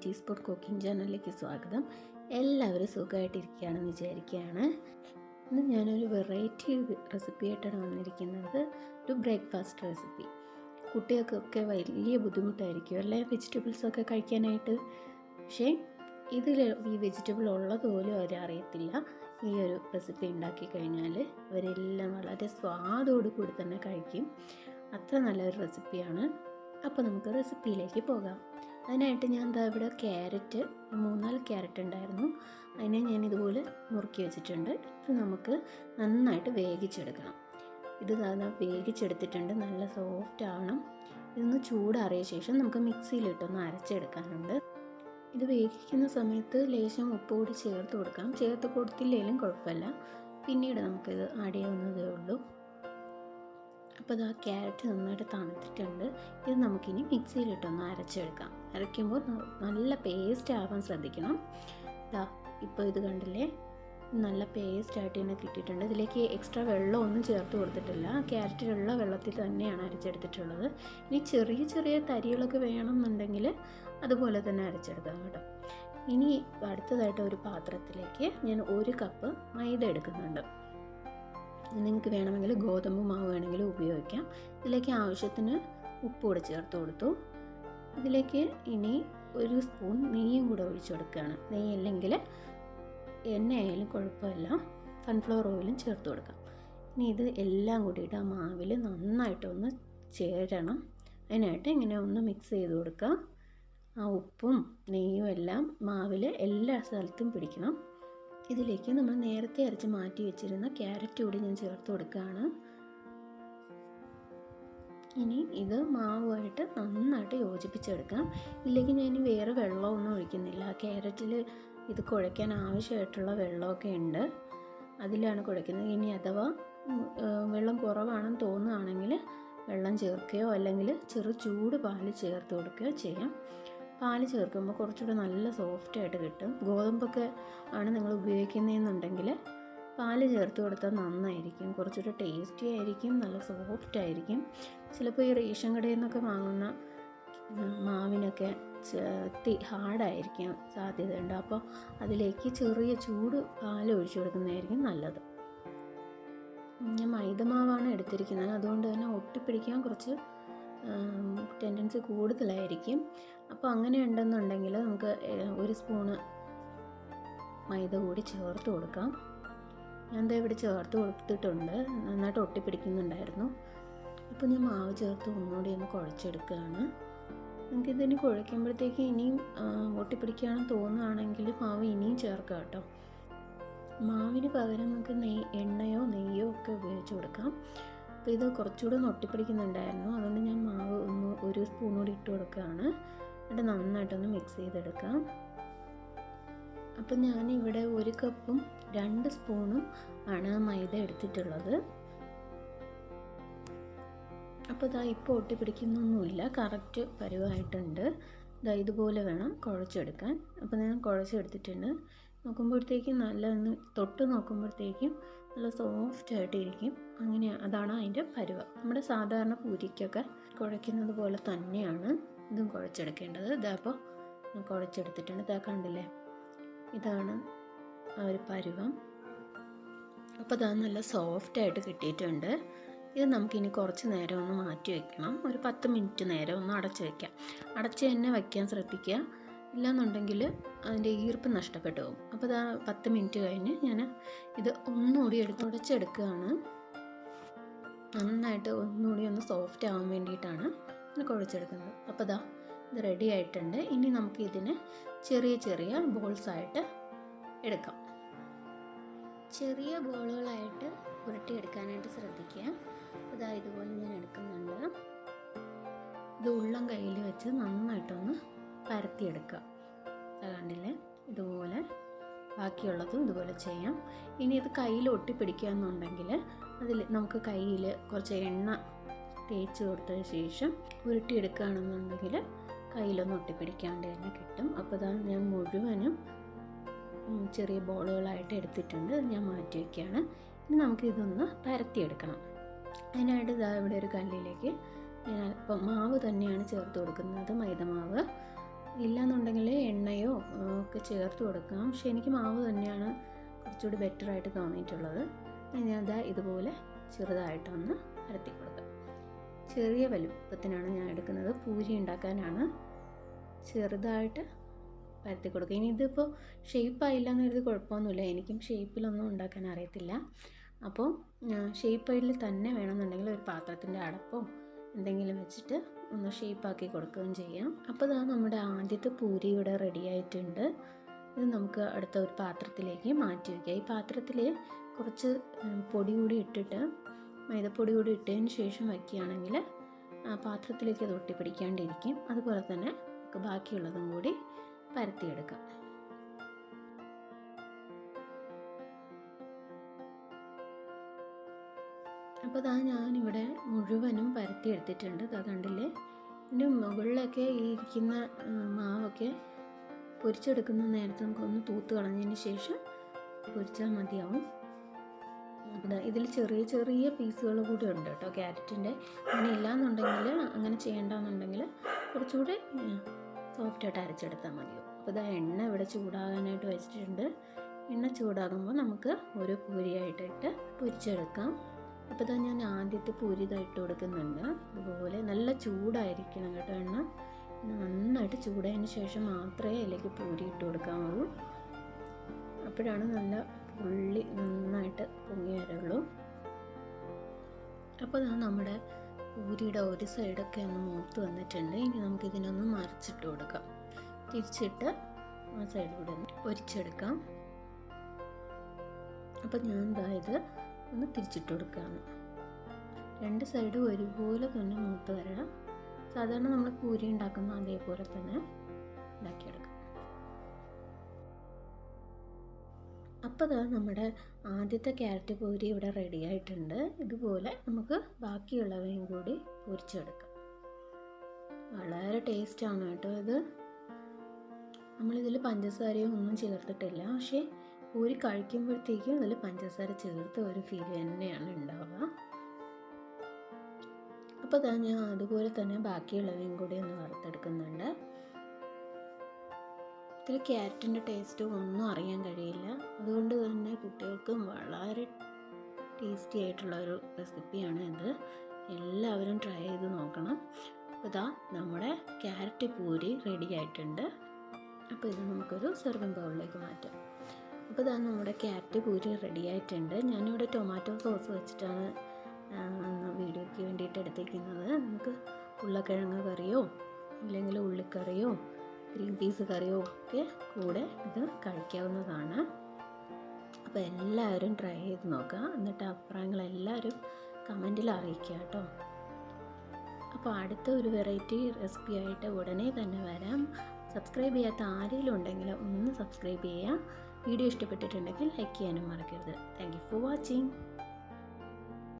Veggie spot cooking ചാനലിലേക്ക് സ്വാഗതം. എല്ലാവരും സുഖമായിട്ടിരിക്കുകയാണെന്ന് വിചാരിക്കുകയാണ്. ഇന്ന് ഞാനൊരു വെറൈറ്റി റെസിപ്പി ആയിട്ടാണ് വന്നിരിക്കുന്നത്. ഒരു ബ്രേക്ക്ഫാസ്റ്റ് റെസിപ്പി. കുട്ടികൾക്കൊക്കെ വലിയ ബുദ്ധിമുട്ടായിരിക്കും അല്ലേ വെജിറ്റബിൾസൊക്കെ കഴിക്കാനായിട്ട്. പക്ഷേ ഇതിൽ ഈ വെജിറ്റബിൾ ഉള്ളതുപോലും അവരറിയത്തില്ല. ഈ ഒരു റെസിപ്പി ഉണ്ടാക്കി കഴിഞ്ഞാൽ അവരെല്ലാം വളരെ സ്വാദോടു കൂടി തന്നെ കഴിക്കും. അത്ര നല്ലൊരു റെസിപ്പിയാണ്. അപ്പോൾ നമുക്ക് റെസിപ്പിയിലേക്ക് പോകാം. അതിനായിട്ട് ഞാൻ ഇവിടെ ക്യാരറ്റ് 3-4 ക്യാരറ്റ് ഉണ്ടായിരുന്നു. അതിനെ ഞാൻ ഇതുപോലെ നുറുക്കി വെച്ചിട്ടുണ്ട്. ഇത് നമുക്ക് നന്നായിട്ട് വേവിച്ചെടുക്കണം. ഇത് വേവിച്ചെടുത്തിട്ടുണ്ട്. നല്ല സോഫ്റ്റ് ആവണം. ഇതൊന്ന് ചൂടാറിയ ശേഷം നമുക്ക് മിക്സിയിലിട്ടൊന്ന് അരച്ചെടുക്കാനുണ്ട്. ഇത് വേവിക്കുന്ന സമയത്ത് ലേശം ഉപ്പ് കൂടി ചേർത്ത് കൊടുക്കാം. ചേർത്ത് കൊടുത്തില്ലെങ്കിലും കുഴപ്പമില്ല, പിന്നീട് നമുക്കിത് ആഡ് ചെയ്യാവുന്നതേ ഉള്ളൂ. അപ്പോൾ ആ ക്യാരറ്റ് നന്നായിട്ട് തണുത്തിട്ടുണ്ട്. ഇത് നമുക്കിനി മിക്സിയിലിട്ടൊന്ന് അരച്ചെടുക്കാം. അരയ്ക്കുമ്പോൾ നല്ല പേസ്റ്റ് ആവാൻ ശ്രദ്ധിക്കണം. ഇപ്പോൾ ഇത് കണ്ടില്ലേ, നല്ല പേസ്റ്റായിട്ട് തന്നെ കിട്ടിയിട്ടുണ്ട്. ഇതിലേക്ക് എക്സ്ട്രാ വെള്ളമൊന്നും ചേർത്ത് കൊടുത്തിട്ടില്ല. ക്യാരറ്റിലുള്ള വെള്ളത്തിൽ തന്നെയാണ് അരച്ചെടുത്തിട്ടുള്ളത്. ഇനി ചെറിയ ചെറിയ തരികളൊക്കെ വേണമെന്നുണ്ടെങ്കിൽ അതുപോലെ തന്നെ അരച്ചെടുക്കാം കേട്ടോ. ഇനി അടുത്തതായിട്ട് ഒരു പാത്രത്തിലേക്ക് ഞാൻ 1 കപ്പ് മൈദ എടുക്കുന്നുണ്ട്. നിങ്ങൾക്ക് വേണമെങ്കിൽ ഗോതമ്പ് മാവ് വേണമെങ്കിൽ ഉപയോഗിക്കാം. ഇതിലേക്ക് ആവശ്യത്തിന് ഉപ്പ് കൂടെ ചേർത്ത് കൊടുത്തു. ഇതിലേക്ക് ഇനി 1 സ്പൂൺ നെയ്യും കൂടെ ഒഴിച്ചു കൊടുക്കുകയാണ്. നെയ്യ് അല്ലെങ്കിൽ എണ്ണ ആയാലും കുഴപ്പമില്ല, സൺഫ്ലവർ ഓയിലും ചേർത്ത് കൊടുക്കാം. ഇനി ഇത് എല്ലാം കൂടിയിട്ട് ആ മാവിൽ നന്നായിട്ടൊന്ന് ചേരണം. അതിനായിട്ട് ഇങ്ങനെ ഒന്ന് മിക്സ് ചെയ്ത് കൊടുക്കുക. ആ ഉപ്പും നെയ്യും എല്ലാം മാവിൽ എല്ലാ സ്ഥലത്തും പിടിക്കണം. ഇതിലേക്ക് നമ്മൾ നേരത്തെ അരച്ച് മാറ്റി വെച്ചിരുന്ന ക്യാരറ്റ് കൂടി ഞാൻ ചേർത്ത് കൊടുക്കുകയാണ്. ഇനി ഇത് മാവുമായിട്ട് നന്നായിട്ട് യോജിപ്പിച്ചെടുക്കാം. ഇതിലേക്ക് ഞാൻ വേറെ വെള്ളമൊന്നും ഒഴിക്കുന്നില്ല. ക്യാരറ്റിൽ ഇത് കുഴയ്ക്കാൻ ആവശ്യമായിട്ടുള്ള വെള്ളമൊക്കെ ഉണ്ട്, അതിലാണ് കുഴയ്ക്കുന്നത്. ഇനി അഥവാ വെള്ളം കുറവാണെന്ന് തോന്നുകയാണെങ്കിൽ വെള്ളം ചേർക്കുകയോ അല്ലെങ്കിൽ ചെറു ചൂട് പാല് ചേർത്ത് കൊടുക്കുകയോ ചെയ്യാം. പാല് ചേർക്കുമ്പോൾ കുറച്ചുകൂടെ നല്ല സോഫ്റ്റായിട്ട് കിട്ടും. ഗോതമ്പൊക്കെ ആണ് നിങ്ങൾ ഉപയോഗിക്കുന്നതെന്നുണ്ടെങ്കിൽ പാല് ചേർത്ത് കൊടുത്താൽ നന്നായിരിക്കും. കുറച്ചുകൂടെ ടേസ്റ്റി ആയിരിക്കും, നല്ല സോഫ്റ്റ് ആയിരിക്കും. ചിലപ്പോൾ ഈ റേഷൻ കടയിൽ നിന്നൊക്കെ വാങ്ങുന്ന മാവിനൊക്കെ ഹാർഡായിരിക്കാൻ സാധ്യതയുണ്ട്. അപ്പോൾ അതിലേക്ക് ചെറിയ ചൂട് പാൽ ഒഴിച്ചു കൊടുക്കുന്നതായിരിക്കും നല്ലത്. ഞാൻ മൈദമാവാണ് എടുത്തിരിക്കുന്നത്, അതുകൊണ്ട് തന്നെ ഒട്ടിപ്പിടിക്കാൻ കുറച്ച് ടെൻഡൻസി കൂടുതലായിരിക്കും. അപ്പോൾ അങ്ങനെ ഉണ്ടെന്നുണ്ടെങ്കിൽ നമുക്ക് 1 സ്പൂണ് മൈദ കൂടി ചേർത്ത് കൊടുക്കാം. ഞാൻ ഇവിടെ ചേർത്ത് കൊടുത്തിട്ടുണ്ട്. നന്നായിട്ട് ഒട്ടിപ്പിടിക്കുന്നുണ്ടായിരുന്നു. അപ്പോൾ ഞാൻ മാവ് ചേർത്ത് ഒന്നുകൂടി ഒന്ന് കുഴച്ചെടുക്കുകയാണ്. നമുക്കിതിന് കുഴയ്ക്കുമ്പോഴത്തേക്ക് ഇനിയും ഒട്ടിപ്പിടിക്കുകയാണെന്ന് തോന്നുകയാണെങ്കിൽ മാവ് ഇനിയും ചേർക്കാം കേട്ടോ. മാവിന് പകരം നമുക്ക് എണ്ണയോ നെയ്യോ ഒക്കെ ഉപയോഗിച്ച് കൊടുക്കാം. അപ്പോൾ ഇത് കുറച്ചുകൂടെ ഒന്ന് ഒട്ടിപ്പിടിക്കുന്നുണ്ടായിരുന്നു, അതുകൊണ്ട് ഞാൻ മാവ് 1 സ്പൂൺ കൂടി ഇട്ട് കൊടുക്കുകയാണ്. എന്നിട്ട് നന്നായിട്ടൊന്ന് മിക്സ് ചെയ്തെടുക്കാം. അപ്പം ഞാനിവിടെ 1 കപ്പും 2 സ്പൂണും ആണ് മൈദ എടുത്തിട്ടുള്ളത്. അപ്പോൾ ഇപ്പോൾ ഒട്ടിപ്പിടിക്കുന്നൊന്നുമില്ല, കറക്റ്റ് പരുവായിട്ടുണ്ട്. ഇതുപോലെ വേണം കുഴച്ചെടുക്കാൻ. അപ്പോൾ ഞാൻ കുഴച്ചെടുത്തിട്ടുണ്ട്. നോക്കുമ്പോഴത്തേക്കും തൊട്ട് നോക്കുമ്പോഴത്തേക്കും നല്ല സോഫ്റ്റായിട്ടിരിക്കും. അതാണ് അതിൻ്റെ പരുവ. നമ്മുടെ സാധാരണ പൂരിക്കൊക്കെ കുഴയ്ക്കുന്നത് പോലെ തന്നെയാണ് ഇതും കുഴച്ചെടുക്കേണ്ടത്. ഇതപ്പോൾ കുഴച്ചെടുത്തിട്ടുണ്ട്. കണ്ടില്ലേ, ഇതാണ് ആ ഒരു പരുവം. അപ്പോൾ നല്ല സോഫ്റ്റായിട്ട് കിട്ടിയിട്ടുണ്ട്. ഇത് നമുക്കിനി കുറച്ച് നേരം ഒന്ന് മാറ്റി വയ്ക്കണം. ഒരു 10 മിനിറ്റ് നേരം ഒന്ന് അടച്ച് വയ്ക്കാം. അടച്ച് തന്നെ വയ്ക്കാൻ ശ്രദ്ധിക്കുക, ഇല്ലാന്നുണ്ടെങ്കിൽ അതിൻ്റെ ഈർപ്പം നഷ്ടപ്പെട്ടു പോകും. അപ്പോൾ 10 മിനിറ്റ് കഴിഞ്ഞ് ഞാൻ ഇത് ഒന്നുകൂടി ഉടച്ചെടുക്കുകയാണ്. നന്നായിട്ട് ഒന്നുകൂടി ഒന്ന് സോഫ്റ്റ് ആവാൻ വേണ്ടിയിട്ടാണ് ഇത് കുഴച്ചെടുക്കുന്നത്. അപ്പോൾ ഇത് റെഡി ആയിട്ടുണ്ട്. ഇനി നമുക്ക് ഇതിനെ ചെറിയ ചെറിയ ബോൾസായിട്ട് എടുക്കാം. ചെറിയ ബോളുകളായിട്ട് ഉരുട്ടിയെടുക്കാനായിട്ട് ശ്രദ്ധിക്കുക. ഇതുപോലെ ഞാൻ എടുക്കുന്നുണ്ട്. ഇത് ഉള്ളം കയ്യിൽ വെച്ച് നന്നായിട്ടൊന്ന് പരത്തിയെടുക്കുക. കണ്ടില്ലേ, ഇതുപോലെ ബാക്കിയുള്ളതും ഇതുപോലെ ചെയ്യാം. ഇനി ഇത് കയ്യിൽ ഒട്ടിപ്പിടിക്കുക എന്നുണ്ടെങ്കിൽ അതിൽ നമുക്ക് കയ്യിൽ കുറച്ച് എണ്ണ തേച്ച് കൊടുത്തതിന് ശേഷം ഉരുട്ടിയെടുക്കുകയാണെന്നുണ്ടെങ്കിൽ കയ്യിലൊന്നും ഒട്ടിപ്പിടിക്കാണ്ട് തന്നെ കിട്ടും. അപ്പോൾ ഞാൻ മുഴുവനും ചെറിയ ബോളുകളായിട്ട് എടുത്തിട്ടുണ്ട്. ഞാൻ മാറ്റി വയ്ക്കുകയാണ്. ഇനി നമുക്കിതൊന്ന് പരത്തിയെടുക്കണം. അതിനായിട്ട് ഇവിടെ ഒരു കല്ലിലേക്ക് ഞാൻ അല്പം മാവ് തന്നെയാണ് ചേർത്ത് കൊടുക്കുന്നത്, മൈദമാവ്. ഇല്ലയെന്നുണ്ടെങ്കിൽ എണ്ണയോ ഒക്കെ ചേർത്ത് കൊടുക്കാം. പക്ഷേ എനിക്ക് മാവ് തന്നെയാണ് കുറച്ചുകൂടി ബെറ്ററായിട്ട് തോന്നിയിട്ടുള്ളത്. ഞാനത് ഇതുപോലെ ചെറുതായിട്ടൊന്ന് പരത്തി കൊടുക്കാം. ചെറിയ വലുപ്പത്തിനാണ് ഞാൻ എടുക്കുന്നത്. പൂരി ഉണ്ടാക്കാനാണ്. ചെറുതായിട്ട് പരത്തി കൊടുക്കുക. ഇനി ഇതിപ്പോൾ ഷേപ്പായില്ല എന്ന് കരുതി കുഴപ്പമൊന്നുമില്ല. എനിക്കും ഷേപ്പിലൊന്നും ഉണ്ടാക്കാൻ അറിയത്തില്ല. അപ്പോൾ ഷേപ്പായിൽ തന്നെ വേണമെന്നുണ്ടെങ്കിൽ ഒരു പാത്രത്തിൻ്റെ അടപ്പോ എന്തെങ്കിലും വെച്ചിട്ട് ഒന്ന് ഷേപ്പാക്കി കൊടുക്കുകയും ചെയ്യാം. അപ്പോൾ ഇതാ നമ്മുടെ ആദ്യത്തെ പൂരി ഇവിടെ റെഡി ആയിട്ടുണ്ട്. ഇത് നമുക്ക് അടുത്ത ഒരു പാത്രത്തിലേക്ക് മാറ്റി വയ്ക്കാം. ഈ പാത്രത്തിൽ കുറച്ച് പൊടി കൂടി ഇട്ടിട്ട്, മൈദപ്പൊടി കൂടി ഇട്ടതിന് ശേഷം വയ്ക്കുകയാണെങ്കിൽ ആ പാത്രത്തിലേക്ക് അത് ഒട്ടിപ്പിടിക്കാണ്ടിരിക്കും. അതുപോലെ തന്നെ നമുക്ക് ബാക്കിയുള്ളതും കൂടി പരത്തിയെടുക്കാം. അപ്പോൾ ഇതാ ഞാനിവിടെ മുഴുവനും പരത്തിയെടുത്തിട്ടുണ്ട്. ഇതാ കണ്ടില്ലേ. ഇതിൻ്റെ മുകളിലൊക്കെ ഈ ഇരിക്കുന്ന മാവൊക്കെ പൊരിച്ചെടുക്കുന്ന നേരത്ത് നമുക്കൊന്ന് തൂത്ത് കളഞ്ഞതിന് ശേഷം പൊരിച്ചാൽ മതിയാവും. അപ്പോൾ ഇതിൽ ചെറിയ ചെറിയ പീസുകൾ കൂടി ഉണ്ട് കേട്ടോ ക്യാരറ്റിൻ്റെ. അങ്ങനെ ഇല്ലയെന്നുണ്ടെങ്കിൽ, അങ്ങനെ ചെയ്യേണ്ടെന്നുണ്ടെങ്കിൽ കുറച്ചുകൂടി സോഫ്റ്റായിട്ട് അരച്ചെടുത്താൽ മതിയാവും. അപ്പോൾ ഇതാ എണ്ണ ഇവിടെ ചൂടാകാനായിട്ട് വെച്ചിട്ടുണ്ട്. എണ്ണ ചൂടാകുമ്പോൾ നമുക്ക് ഓരോ പൂരിയായിട്ടിട്ട് പൊരിച്ചെടുക്കാം. അപ്പോൾ ഇതാ ഞാൻ ആദ്യത്തെ പൂരി ഇട്ട് കൊടുക്കുന്നുണ്ട്. അതുപോലെ നല്ല ചൂടായിരിക്കണം കേട്ടോ എണ്ണ. നന്നായിട്ട് ചൂടായതിന് ശേഷം മാത്രമേ അതിലേക്ക് പൂരി ഇട്ട് കൊടുക്കാവുള്ളൂ. അപ്പോഴാണ് നല്ല ഉള്ളി നന്നായിട്ട് പൊങ്ങി വരുള്ളൂ. അപ്പോൾ ഇതാ നമ്മുടെ പൂരിയുടെ ഒരു സൈഡൊക്കെ ഒന്ന് മൂത്ത് വന്നിട്ടുണ്ട്. ഇനി നമുക്കിതിനൊന്ന് മറിച്ചിട്ട് കൊടുക്കാം. തിരിച്ചിട്ട് ആ സൈഡ് കൂടെ ഒന്ന് പൊരിച്ചെടുക്കാം. അപ്പോൾ ഞാൻ ഇത് ഒന്ന് തിരിച്ചിട്ട് കൊടുക്കുകയാണ്. രണ്ട് സൈഡും ഒരുപോലെ തന്നെ മൂത്ത് വരണം. സാധാരണ നമ്മൾ പൂരി ഉണ്ടാക്കുന്ന അതേപോലെ തന്നെ ഉണ്ടാക്കിയെടുക്കാം. അപ്പോൾ ഇതാ നമ്മുടെ ആദ്യത്തെ ക്യാരറ്റ് പൂരി ഇവിടെ റെഡി ആയിട്ടുണ്ട്. ഇതുപോലെ നമുക്ക് ബാക്കിയുള്ളവയും കൂടി പൊരിച്ചെടുക്കാം. വളരെ ടേസ്റ്റാണ് കേട്ടോ ഇത്. നമ്മളിതിൽ പഞ്ചസാരയോ ഒന്നും ചേർത്തിട്ടില്ല. പക്ഷേ പൂരി കഴിക്കുമ്പോഴത്തേക്കും അതിൽ പഞ്ചസാര ചേർത്ത ഒരു ഫീൽ തന്നെയാണ് ഉണ്ടാവുക. അപ്പോൾ ഇതാ ഞാൻ അതുപോലെ തന്നെ ബാക്കിയുള്ളവയും കൂടി ഒന്ന് വറുത്തെടുക്കുന്നുണ്ട്. ഇതിൽ ക്യാരറ്റിൻ്റെ ടേസ്റ്റ് ഒന്നും അറിയാൻ കഴിയില്ല. അതുകൊണ്ട് തന്നെ കുട്ടികൾക്കും വളരെ ടേസ്റ്റി ആയിട്ടുള്ള ഒരു റെസിപ്പിയാണ് ഇത്. എല്ലാവരും ട്രൈ ചെയ്ത് നോക്കണം. അപ്പോൾ ഇതാ നമ്മുടെ ക്യാരറ്റ് പൂരി റെഡി ആയിട്ടുണ്ട്. അപ്പോൾ ഇത് നമുക്കൊരു സെർവിങ് ബൗളിലേക്ക് മാറ്റാം. അപ്പോൾ ഇതാ നമ്മുടെ ക്യാരറ്റ് പൂരി റെഡി ആയിട്ടുണ്ട്. ഞാനിവിടെ ടൊമാറ്റോ സോസ് വെച്ചിട്ടാണ് വീഡിയോയ്ക്ക് വേണ്ടിയിട്ട് എടുത്തിരിക്കുന്നത്. നമുക്ക് ഉരുളക്കിഴങ്ങ് കറിയോ അല്ലെങ്കിൽ ഉള്ളിക്കറിയോ ഗ്രീൻ പീസ് കറിയോ ഒക്കെ കൂടെ ഇത് കഴിക്കാവുന്നതാണ്. അപ്പോൾ എല്ലാവരും ട്രൈ ചെയ്ത് നോക്കുക. എന്നിട്ട് അഭിപ്രായങ്ങളെല്ലാവരും കമൻറ്റിൽ അറിയിക്കുക കേട്ടോ. അപ്പോൾ അടുത്ത ഒരു വെറൈറ്റി റെസിപ്പി ആയിട്ട് ഉടനെ തന്നെ വരാം. സബ്സ്ക്രൈബ് ചെയ്യാത്ത ആരെങ്കിലും ഉണ്ടെങ്കിൽ ഒന്ന് സബ്സ്ക്രൈബ് ചെയ്യുക. വീഡിയോ ഇഷ്ടപ്പെട്ടിട്ടുണ്ടെങ്കിൽ ലൈക്ക് ചെയ്യാനും മറക്കരുത്. Thank you for watching.